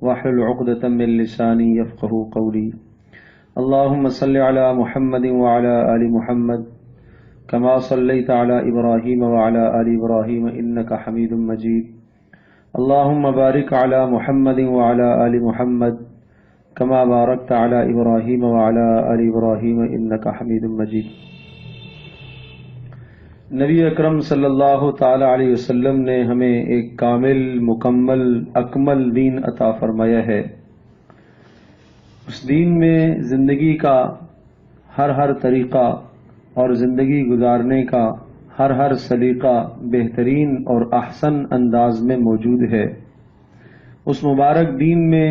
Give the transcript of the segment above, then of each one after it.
واحلل عقدة من لساني يفقهوا قولي. اللهم صل على محمد وعلى آل محمد كما صليت على إبراهيم وعلى آل إبراهيم إنك حميد مجيد. اللهم بارك على محمد وعلى آل محمد كما باركت على إبراهيم وعلى آل إبراهيم إنك حميد مجيد. نبی اکرم صلی اللہ تعالی علیہ وسلم نے ہمیں ایک کامل، مکمل، اکمل دین عطا فرمایا ہے. اس دین میں زندگی کا ہر طریقہ اور زندگی گزارنے کا ہر سلیقہ بہترین اور احسن انداز میں موجود ہے. اس مبارک دین میں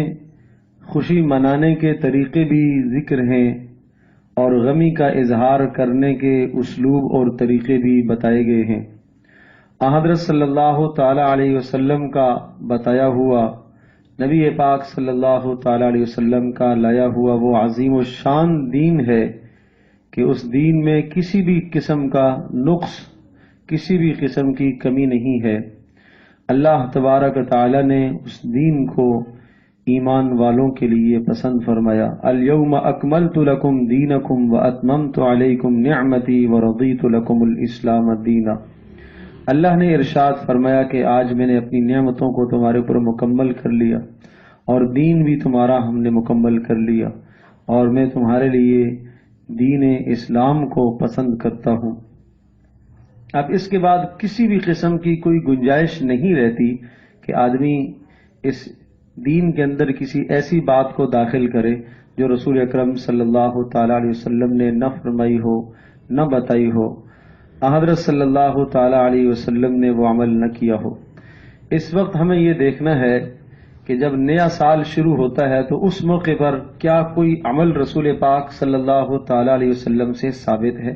خوشی منانے کے طریقے بھی ذکر ہیں اور غمی کا اظہار کرنے کے اسلوب اور طریقے بھی بتائے گئے ہیں. حضرت صلی اللہ تعالی علیہ وسلم کا بتایا ہوا، نبی پاک صلی اللہ تعالی علیہ وسلم کا لایا ہوا وہ عظیم الشان دین ہے کہ اس دین میں کسی بھی قسم کا نقص، کسی بھی قسم کی کمی نہیں ہے. اللہ تبارک تعالی نے اس دین کو ایمان والوں کے لیے پسند فرمایا. الیوم اکملت لکم دینکم واتممت علیکم نعمتی ورضیت لکم الاسلام دینا. اللہ نے ارشاد فرمایا کہ آج میں نے اپنی نعمتوں کو تمہارے اوپر مکمل کر لیا اور دین بھی تمہارا ہم نے مکمل کر لیا اور میں تمہارے لیے دین اسلام کو پسند کرتا ہوں. اب اس کے بعد کسی بھی قسم کی کوئی گنجائش نہیں رہتی کہ آدمی اس دین کے اندر کسی ایسی بات کو داخل کرے جو رسول اکرم صلی اللہ تعالی علیہ وسلم نے نہ فرمائی ہو، نہ بتائی ہو، حضرت صلی اللہ تعالی علیہ وسلم نے وہ عمل نہ کیا ہو. اس وقت ہمیں یہ دیکھنا ہے کہ جب نیا سال شروع ہوتا ہے تو اس موقع پر کیا کوئی عمل رسول پاک صلی اللہ تعالی علیہ وسلم سے ثابت ہے؟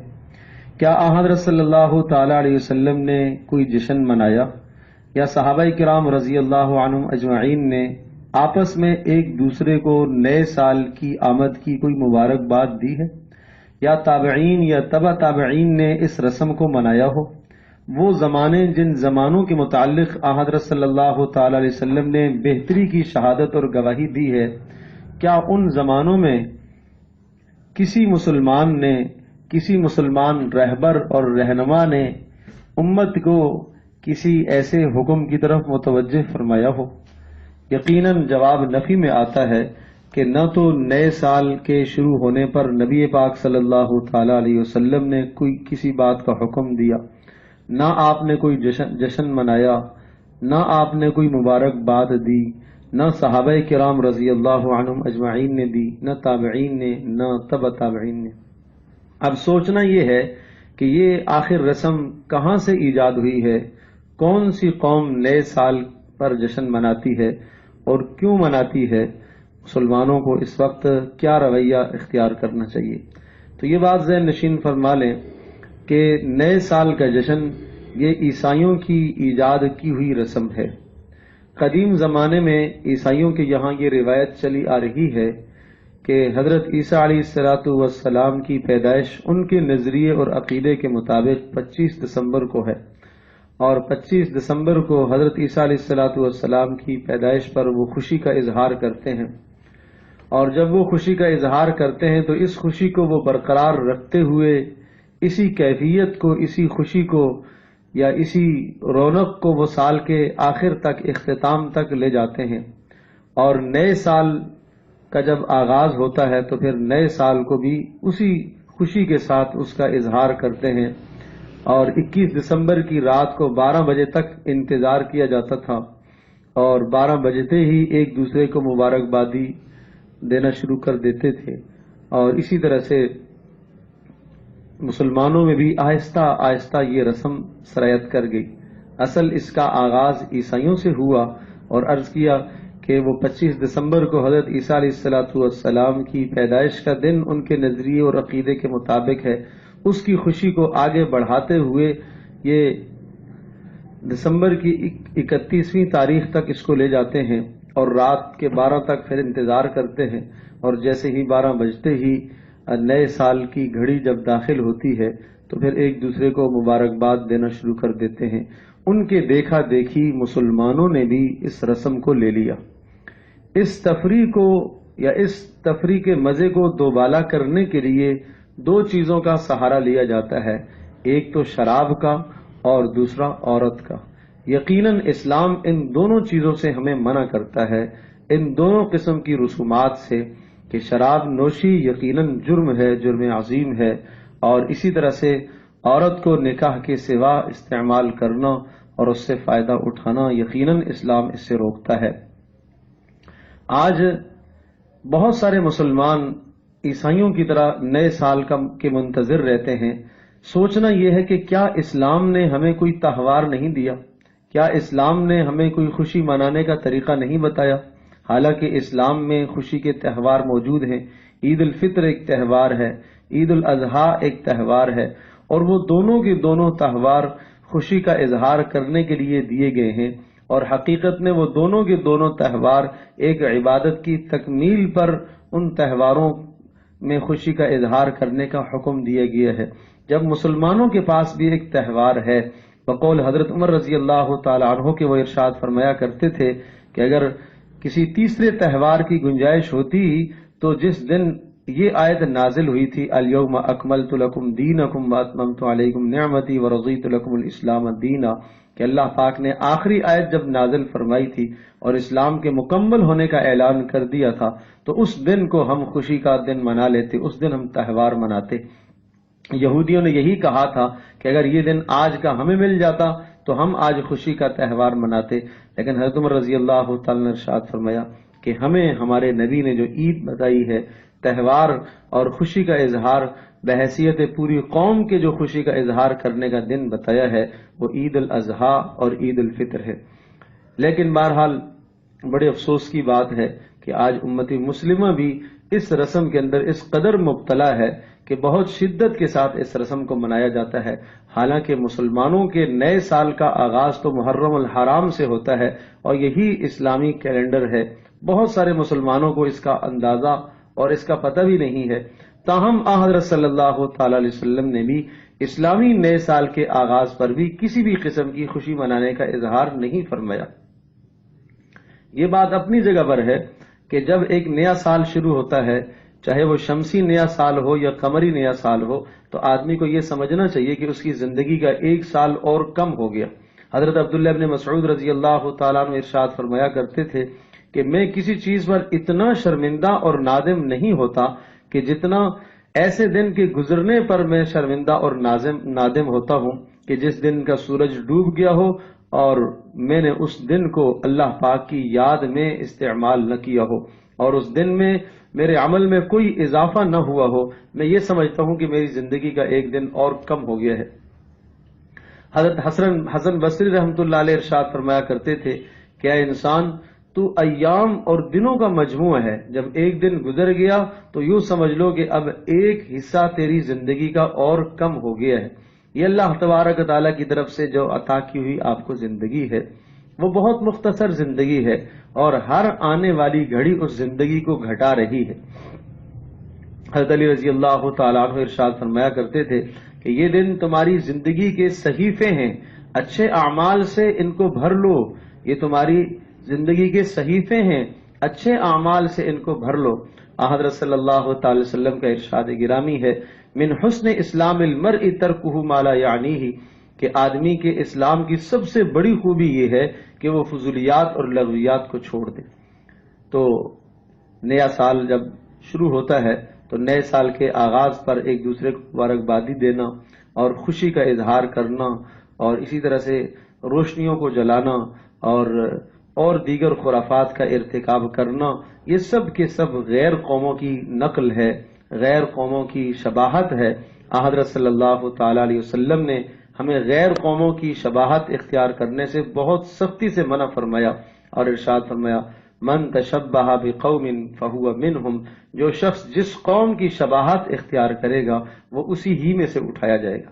کیا حضرت صلی اللہ تعالی علیہ وسلم نے کوئی جشن منایا یا صحابہ کرام رضی اللہ عنہم اجمعین نے آپس میں ایک دوسرے کو نئے سال کی آمد کی کوئی مبارکباد دی ہے؟ یا تابعین یا تبع تابعین نے اس رسم کو منایا ہو؟ وہ زمانے جن زمانوں کے متعلق حضرت صلی اللہ تعالی علیہ وسلم نے بہتری کی شہادت اور گواہی دی ہے، کیا ان زمانوں میں کسی مسلمان رہبر اور رہنما نے امت کو کسی ایسے حکم کی طرف متوجہ فرمایا ہو؟ یقیناً جواب نفی میں آتا ہے کہ نہ تو نئے سال کے شروع ہونے پر نبی پاک صلی اللہ تعالی علیہ وسلم نے کوئی کسی بات کا حکم دیا، نہ آپ نے کوئی جشن منایا، نہ آپ نے کوئی مبارکباد دی، نہ صحابہ کرام رضی اللہ عنہم اجمعین نے دی، نہ تابعین نے، نہ تبع تابعین نے. اب سوچنا یہ ہے کہ یہ آخر رسم کہاں سے ایجاد ہوئی ہے؟ کون سی قوم نئے سال پر جشن مناتی ہے اور کیوں مناتی ہے؟ مسلمانوں کو اس وقت کیا رویہ اختیار کرنا چاہیے؟ تو یہ بات ذہن نشین فرما لیں کہ نئے سال کا جشن یہ عیسائیوں کی ایجاد کی ہوئی رسم ہے. قدیم زمانے میں عیسائیوں کے یہاں یہ روایت چلی آ رہی ہے کہ حضرت عیسیٰ علیہ السلام کی پیدائش ان کے نظریے اور عقیدے کے مطابق 25 دسمبر کو ہے، اور 25 دسمبر کو حضرت عیسیٰ علیہ السلام کی پیدائش پر وہ خوشی کا اظہار کرتے ہیں. اور جب وہ خوشی کا اظہار کرتے ہیں تو اس خوشی کو وہ برقرار رکھتے ہوئے اسی کیفیت کو، اسی خوشی کو یا اسی رونق کو وہ سال کے آخر تک، اختتام تک لے جاتے ہیں. اور نئے سال کا جب آغاز ہوتا ہے تو پھر نئے سال کو بھی اسی خوشی کے ساتھ اس کا اظہار کرتے ہیں. اور 21 دسمبر کی رات کو 12 بجے تک انتظار کیا جاتا تھا اور 12 بجتے ہی ایک دوسرے کو مبارکبادی دینا شروع کر دیتے تھے. اور اسی طرح سے مسلمانوں میں بھی آہستہ آہستہ یہ رسم سرایت کر گئی. اصل اس کا آغاز عیسائیوں سے ہوا اور عرض کیا کہ وہ 25 دسمبر کو حضرت عیسیٰ علیہ السلام کی پیدائش کا دن ان کے نظریے اور عقیدے کے مطابق ہے. اس کی خوشی کو آگے بڑھاتے ہوئے یہ دسمبر کی 31ویں تاریخ تک اس کو لے جاتے ہیں اور رات کے 12 تک پھر انتظار کرتے ہیں. اور جیسے ہی 12 بجتے ہی نئے سال کی گھڑی جب داخل ہوتی ہے تو پھر ایک دوسرے کو مبارکباد دینا شروع کر دیتے ہیں. ان کے دیکھا دیکھی مسلمانوں نے بھی اس رسم کو لے لیا. اس تفریح کو یا اس تفریح کے مزے کو دوبالا کرنے کے لیے دو چیزوں کا سہارا لیا جاتا ہے، ایک تو شراب کا اور دوسرا عورت کا۔ یقیناً اسلام ان دونوں چیزوں سے ہمیں منع کرتا ہے، ان دونوں قسم کی رسومات سے، کہ شراب نوشی یقیناً جرم ہے، جرم عظیم ہے، اور اسی طرح سے عورت کو نکاح کے سوا استعمال کرنا اور اس سے فائدہ اٹھانا یقیناً اسلام اس سے روکتا ہے۔ آج بہت سارے مسلمان عیسائیوں کی طرح نئے سال کے منتظر رہتے ہیں۔ سوچنا یہ ہے کہ کیا اسلام نے ہمیں کوئی تہوار نہیں دیا؟ کیا اسلام نے ہمیں کوئی خوشی منانے کا طریقہ نہیں بتایا؟ حالانکہ اسلام میں خوشی کے تہوار موجود ہیں۔ عید الفطر ایک تہوار ہے، عید الاضحیٰ ایک تہوار ہے، اور وہ دونوں کے دونوں تہوار خوشی کا اظہار کرنے کے لیے دیے گئے ہیں، اور حقیقت میں وہ دونوں کے دونوں تہوار ایک عبادت کی تکمیل پر ان تہواروں میں خوشی کا اظہار کرنے کا حکم دیا گیا ہے۔ جب مسلمانوں کے پاس بھی ایک تہوار ہے، بقول حضرت عمر رضی اللہ تعالی عنہ کے وہ ارشاد فرمایا کرتے تھے کہ اگر کسی تیسرے تہوار کی گنجائش ہوتی تو جس دن یہ آیت نازل ہوئی تھی الیوم اکملت لکم دینکم واتممت علیکم نعمتی ورضیت لکم الاسلام دینا، کہ اللہ پاک نے آخری آیت جب نازل فرمائی تھی اور اسلام کے مکمل ہونے کا اعلان کر دیا تھا، تو اس دن کو ہم خوشی کا دن منا لیتے، اس دن ہم تہوار مناتے۔ یہودیوں نے یہی کہا تھا کہ اگر یہ دن آج کا ہمیں مل جاتا تو ہم آج خوشی کا تہوار مناتے، لیکن حضرت عمر رضی اللہ تعالی نے ارشاد فرمایا کہ ہمیں ہمارے نبی نے جو عید بتائی ہے، تہوار اور خوشی کا اظہار بحیثیت پوری قوم کے جو خوشی کا اظہار کرنے کا دن بتایا ہے، وہ عید الاضحیٰ اور عید الفطر ہے۔ لیکن بہرحال بڑے افسوس کی بات ہے کہ آج امتی مسلمہ بھی اس رسم کے اندر اس قدر مبتلا ہے کہ بہت شدت کے ساتھ اس رسم کو منایا جاتا ہے، حالانکہ مسلمانوں کے نئے سال کا آغاز تو محرم الحرام سے ہوتا ہے اور یہی اسلامی کیلنڈر ہے۔ بہت سارے مسلمانوں کو اس کا اندازہ اور اس کا پتہ بھی نہیں ہے، تاہم حضرت صلی اللہ تعالی علیہ وسلم نے بھی اسلامی نئے سال کے آغاز پر بھی کسی بھی قسم کی خوشی منانے کا اظہار نہیں فرمایا۔ یہ بات اپنی جگہ پر ہے کہ جب ایک نیا سال شروع ہوتا ہے، چاہے وہ شمسی نیا سال ہو یا قمری نیا سال ہو، تو آدمی کو یہ سمجھنا چاہیے کہ اس کی زندگی کا ایک سال اور کم ہو گیا۔ حضرت عبداللہ ابن مسعود رضی اللہ تعالیٰ عنہ ارشاد فرمایا کرتے تھے کہ میں کسی چیز پر اتنا شرمندہ اور نادم نہیں ہوتا کہ جتنا ایسے دن کے گزرنے پر میں شرمندہ اور نادم ہوتا ہوں کہ جس دن کا سورج ڈوب گیا ہو اور میں نے اس دن کو اللہ پاک کی یاد میں استعمال نہ کیا ہو اور اس دن میں میرے عمل میں کوئی اضافہ نہ ہوا ہو، میں یہ سمجھتا ہوں کہ میری زندگی کا ایک دن اور کم ہو گیا ہے۔ حضرت حسن بصری رحمۃ اللہ علیہ ارشاد فرمایا کرتے تھے کہ اے انسان، تو ایام اور دنوں کا مجموعہ ہے، جب ایک دن گزر گیا تو یوں سمجھ لو کہ اب ایک حصہ تیری زندگی کا اور کم ہو گیا ہے۔ یہ اللہ تبارک تعالیٰ کی طرف سے جو عطا کی ہوئی آپ کو زندگی ہے وہ بہت مختصر زندگی ہے اور ہر آنے والی گھڑی اس زندگی کو گھٹا رہی ہے۔ حضرت علی رضی اللہ تعالیٰ عنہ ارشاد فرمایا کرتے تھے کہ یہ دن تمہاری زندگی کے صحیفے ہیں، اچھے اعمال سے ان کو بھر لو، یہ تمہاری زندگی کے صحیفے ہیں، اچھے اعمال سے ان کو بھر لو۔ حضرت صلی اللہ تعالی وسلم کا ارشاد گرامی ہے من حسن اسلام المرء ترکہ ما لا یعنیہ، کہ آدمی کے اسلام کی سب سے بڑی خوبی یہ ہے کہ وہ فضولیات اور لغویات کو چھوڑ دے۔ تو نیا سال جب شروع ہوتا ہے تو نئے سال کے آغاز پر ایک دوسرے کو مبارکبادی دینا اور خوشی کا اظہار کرنا اور اسی طرح سے روشنیوں کو جلانا اور دیگر خرافات کا ارتکاب کرنا، یہ سب کے سب غیر قوموں کی نقل ہے، غیر قوموں کی شباہت ہے۔ حضرت صلی اللہ تعالی علیہ وسلم نے ہمیں غیر قوموں کی شباہت اختیار کرنے سے بہت سختی سے منع فرمایا اور ارشاد فرمایا من تشبہ بقوم فہو منہم، جو شخص جس قوم کی شباہت اختیار کرے گا وہ اسی ہی میں سے اٹھایا جائے گا۔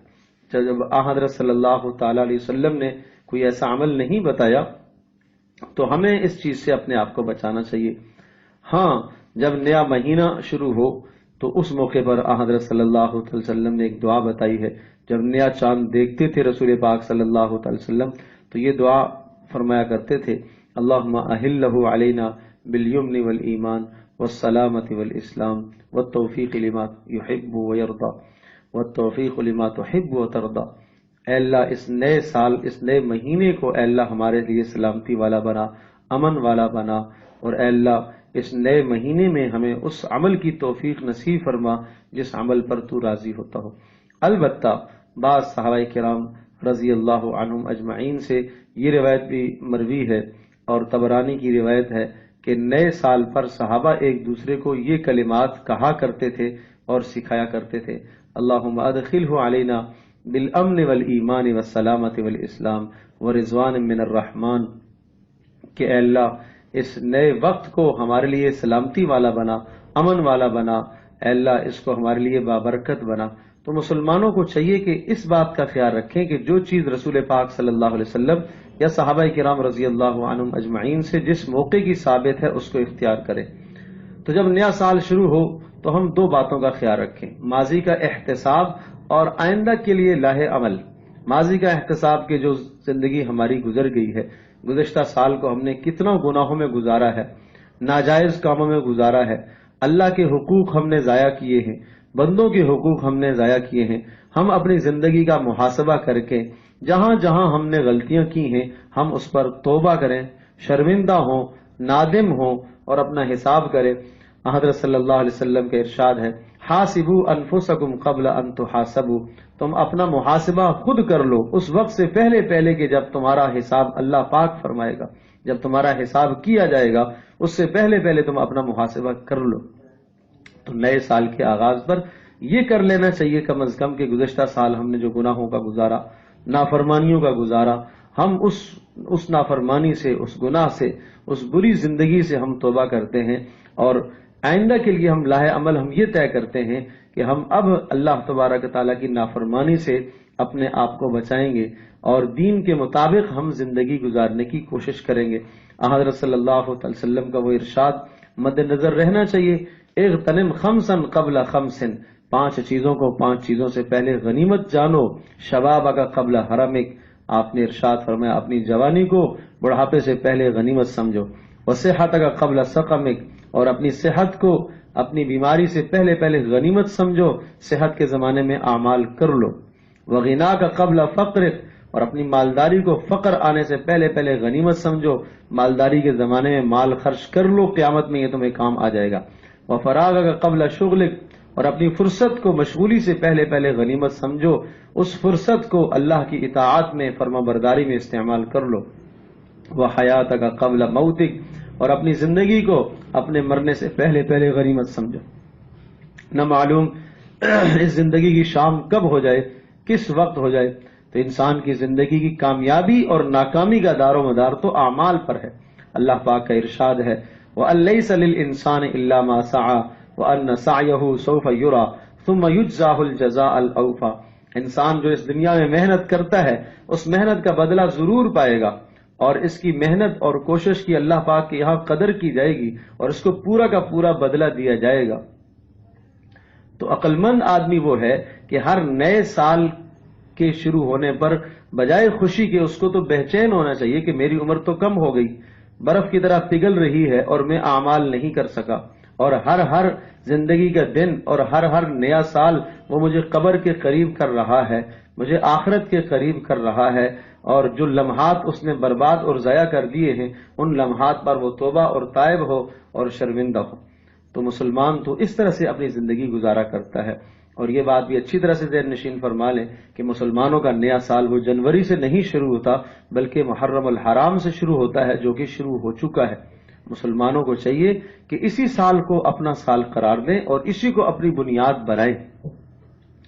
جب حضرت صلی اللہ تعالی علیہ وسلم نے کوئی ایسا عمل نہیں بتایا تو ہمیں اس چیز سے اپنے آپ کو بچانا چاہیے۔ ہاں، جب نیا مہینہ شروع ہو تو اس موقع پر حضرت صلی اللہ علیہ وسلم نے ایک دعا بتائی ہے۔ جب نیا چاند دیکھتے تھے رسول پاک صلی اللہ علیہ وسلم تو یہ دعا فرمایا کرتے تھے اللہم اہلہ علینا باليمن والإيمان والسلامة والإسلام والتوفيق لما يحب ويرضى والتوفيق لما تحب وترضى۔ اے اللہ اس نئے سال، اس نئے مہینے کو اے اللہ ہمارے لیے سلامتی والا بنا، امن والا بنا، اور اے اللہ اس نئے مہینے میں ہمیں اس عمل کی توفیق نصیب فرما جس عمل پر تو راضی ہوتا ہو۔ البتہ بعض صحابہ کرام رضی اللہ عنہم اجمعین سے یہ روایت بھی مروی ہے اور طبرانی کی روایت ہے کہ نئے سال پر صحابہ ایک دوسرے کو یہ کلمات کہا کرتے تھے اور سکھایا کرتے تھے، اللہم ادخلہ علینا بالامن والایمان والسلامت والاسلام ورضوان من الرحمن، کہ اے اللہ اس نئے وقت کو ہمارے لیے سلامتی والا بنا، امن والا بنا، اے اللہ اس کو ہمارے لیے بابرکت بنا۔ تو مسلمانوں کو چاہیے کہ اس بات کا خیال رکھیں کہ جو چیز رسول پاک صلی اللہ علیہ وسلم یا صحابہ کرام رضی اللہ عنہم اجمعین سے جس موقع کی ثابت ہے اس کو اختیار کریں۔ تو جب نیا سال شروع ہو تو ہم دو باتوں کا خیال رکھیں، ماضی کا احتساب اور آئندہ کے لیے لاہ عمل۔ ماضی کا احتساب کہ جو زندگی ہماری گزر گئی ہے، گزشتہ سال کو ہم نے کتنا گناہوں میں گزارا ہے، ناجائز کاموں میں گزارا ہے، اللہ کے حقوق ہم نے ضائع کیے ہیں، بندوں کے حقوق ہم نے ضائع کیے ہیں۔ ہم اپنی زندگی کا محاسبہ کر کے جہاں جہاں ہم نے غلطیاں کی ہیں ہم اس پر توبہ کریں، شرمندہ ہوں، نادم ہوں اور اپنا حساب کریں۔ حضرت صلی اللہ علیہ وسلم کا ارشاد ہے، حاسبوا انفسکم قبل ان تحاسبوا، تم اپنا محاسبہ خود کر لو اس وقت سے پہلے کہ جب تمہارا حساب اللہ پاک فرمائے گا، جب تمہارا حساب کیا جائے گا اس سے پہلے تم اپنا محاسبہ کر لو۔ تو نئے سال کے آغاز پر یہ کر لینا چاہیے کم از کم کہ گزشتہ سال ہم نے جو گناہوں کا گزارا، نافرمانیوں کا گزارا، ہم اس نافرمانی سے، اس گناہ سے، اس بری زندگی سے ہم توبہ کرتے ہیں، اور آئندہ کے لیے ہم لاہ عمل ہم یہ طے کرتے ہیں کہ ہم اب اللہ تبارک تعالیٰ کی نافرمانی سے اپنے آپ کو بچائیں گے اور دین کے مطابق ہم زندگی گزارنے کی کوشش کریں گے۔ حضرت صلی اللہ علیہ وسلم کا وہ ارشاد مد نظر رہنا چاہیے، اغتنم خمسا قبل خمس، پانچ چیزوں سے پہلے غنیمت جانو، شبابک قبل حرمک، آپ نے ارشاد فرمایا اپنی جوانی کو بڑھاپے سے پہلے غنیمت سمجھو، وصحتک قبل سقمک، اور اپنی صحت کو اپنی بیماری سے پہلے غنیمت سمجھو، صحت کے زمانے میں اعمال کر لو، وغناک قبل فقرک، اور اپنی مالداری کو فقر آنے سے پہلے غنیمت سمجھو، مالداری کے زمانے میں مال خرچ کر لو، قیامت میں یہ تمہیں کام آ جائے گا، وفراغک قبل شغلک، اور اپنی فرصت کو مشغولی سے پہلے غنیمت سمجھو، اس فرصت کو اللہ کی اطاعت میں، فرما برداری میں استعمال کر لو، وحیاتک قبل موتک، اور اپنی زندگی کو اپنے مرنے سے پہلے غنیمت سمجھو۔ نہ معلوم اس زندگی کی شام کب ہو جائے، کس وقت ہو جائے، تو انسان کی زندگی کی کامیابی اور ناکامی کا دار و مدار تو اعمال پر ہے۔ اللہ پاک کا ارشاد ہے، وَأَن لَّيْسَ لِلْإِنسَانِ إِلَّا مَا سَعَىٰ وَأَنَّ سَعْيَهُ سَوْفَ يُرَىٰ ثُمَّ يُجْزَاهُ الْجَزَاءَ الْأَوْفَىٰ، انسان جو اس دنیا میں محنت کرتا ہے اس محنت کا بدلہ ضرور پائے گا، اور اس کی محنت اور کوشش کی اللہ پاک کے یہاں قدر کی جائے گی اور اس کو پورا کا پورا بدلہ دیا جائے گا۔ تو عقل مند آدمی وہ ہے کہ ہر نئے سال کے شروع ہونے پر بجائے خوشی کے اس کو تو بے چین ہونا چاہیے کہ میری عمر تو کم ہو گئی، برف کی طرح پگھل رہی ہے اور میں اعمال نہیں کر سکا، اور ہر زندگی کا دن اور ہر نیا سال وہ مجھے قبر کے قریب کر رہا ہے، مجھے آخرت کے قریب کر رہا ہے، اور جو لمحات اس نے برباد اور ضائع کر دیے ہیں ان لمحات پر وہ توبہ اور تائب ہو اور شرمندہ ہو۔ تو مسلمان تو اس طرح سے اپنی زندگی گزارا کرتا ہے، اور یہ بات بھی اچھی طرح سے ذہن نشین فرما لیں کہ مسلمانوں کا نیا سال وہ جنوری سے نہیں شروع ہوتا بلکہ محرم الحرام سے شروع ہوتا ہے، جو کہ شروع ہو چکا ہے۔ مسلمانوں کو چاہیے کہ اسی سال کو اپنا سال قرار دیں اور اسی کو اپنی بنیاد بنائیں۔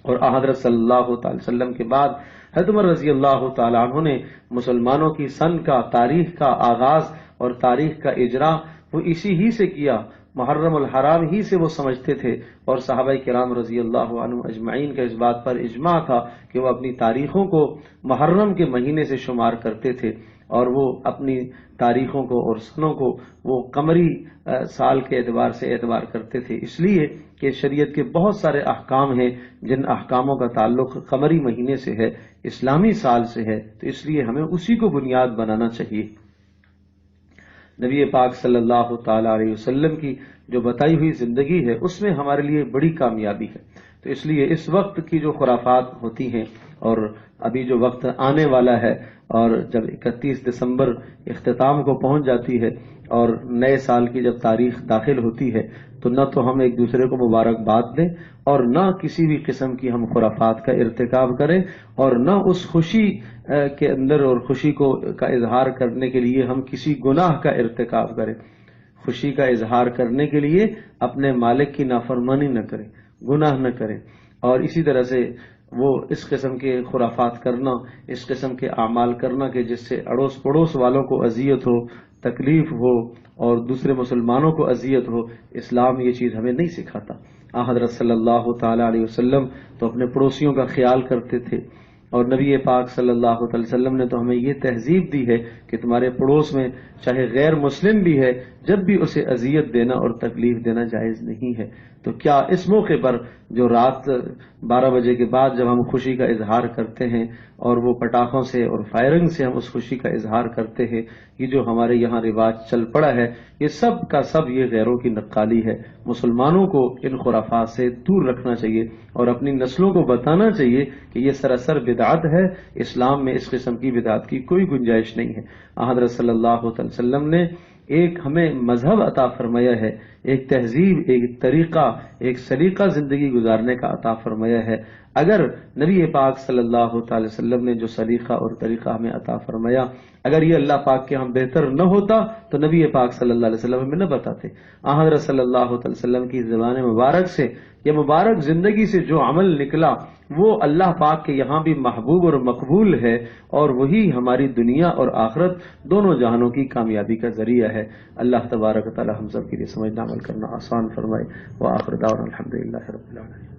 اور حضرت صلی اللہ تعالی وسلم کے بعد حضرت عمر رضی اللہ تعالی عنہ نے مسلمانوں کی سن کا، تاریخ کا آغاز اور تاریخ کا اجرا وہ اسی ہی سے کیا، محرم الحرام ہی سے وہ سمجھتے تھے، اور صحابہ کرام رضی اللہ عنہم اجمعین کا اس بات پر اجماع تھا کہ وہ اپنی تاریخوں کو محرم کے مہینے سے شمار کرتے تھے، اور وہ اپنی تاریخوں کو اور سنوں کو وہ قمری سال کے اعتبار سے اعتبار کرتے تھے، اس لیے کہ شریعت کے بہت سارے احکام ہیں جن احکاموں کا تعلق قمری مہینے سے ہے، اسلامی سال سے ہے، تو اس لیے ہمیں اسی کو بنیاد بنانا چاہیے۔ نبی پاک صلی اللہ تعالی علیہ وسلم کی جو بتائی ہوئی زندگی ہے اس میں ہمارے لیے بڑی کامیابی ہے. تو اس لیے اس وقت کی جو خرافات ہوتی ہیں اور ابھی جو وقت آنے والا ہے، اور جب 31 دسمبر اختتام کو پہنچ جاتی ہے اور نئے سال کی جب تاریخ داخل ہوتی ہے، تو نہ تو ہم ایک دوسرے کو مبارکباد دیں اور نہ کسی بھی قسم کی ہم خرافات کا ارتکاب کریں، اور نہ اس خوشی کے اندر اور خوشی کا اظہار کرنے کے لیے ہم کسی گناہ کا ارتکاب کریں. خوشی کا اظہار کرنے کے لیے اپنے مالک کی نافرمانی نہ کریں، گناہ نہ کریں. اور اسی طرح سے وہ اس قسم کے خرافات کرنا، اس قسم کے اعمال کرنا کہ جس سے اڑوس پڑوس والوں کو اذیت ہو، تکلیف ہو اور دوسرے مسلمانوں کو اذیت ہو، اسلام یہ چیز ہمیں نہیں سکھاتا. حضرت صلی اللہ تعالی علیہ وسلم تو اپنے پڑوسیوں کا خیال کرتے تھے، اور نبی پاک صلی اللہ علیہ وسلم نے تو ہمیں یہ تہذیب دی ہے کہ تمہارے پڑوس میں چاہے غیر مسلم بھی ہے، جب بھی اسے اذیت دینا اور تکلیف دینا جائز نہیں ہے. تو کیا اس موقع پر جو رات 12 بجے کے بعد جب ہم خوشی کا اظہار کرتے ہیں اور وہ پٹاخوں سے اور فائرنگ سے ہم اس خوشی کا اظہار کرتے ہیں، یہ جو ہمارے یہاں رواج چل پڑا ہے، یہ سب کا سب یہ غیروں کی نقالی ہے. مسلمانوں کو ان خرافات سے دور رکھنا چاہیے اور اپنی نسلوں کو بتانا چاہیے کہ یہ سراسر بدعت ہے، اسلام میں اس قسم کی بدعت کی کوئی گنجائش نہیں ہے. حضرت صلی اللہ علیہ وسلم نے ایک ہمیں مذہب عطا فرمایا ہے، ایک تہذیب، ایک طریقہ، ایک سلیقہ زندگی گزارنے کا عطا فرمایا ہے. اگر نبی پاک صلی اللہ تعالی وسلم نے جو سلیقہ اور طریقہ ہمیں عطا فرمایا، اگر یہ اللہ پاک کے ہم بہتر نہ ہوتا تو نبی پاک صلی اللہ علیہ وسلم ہمیں نہ بتاتے. حضرت صلی اللہ علیہ وسلم کی زبان مبارک سے یہ مبارک زندگی سے جو عمل نکلا وہ اللہ پاک کے یہاں بھی محبوب اور مقبول ہے، اور وہی ہماری دنیا اور آخرت دونوں جہانوں کی کامیابی کا ذریعہ ہے. اللہ تبارک و تعالی ہم سب کے لیے سمجھنا عمل کرنا آسان فرمائے. وآخر دعوانا الحمدللہ رب العالمین.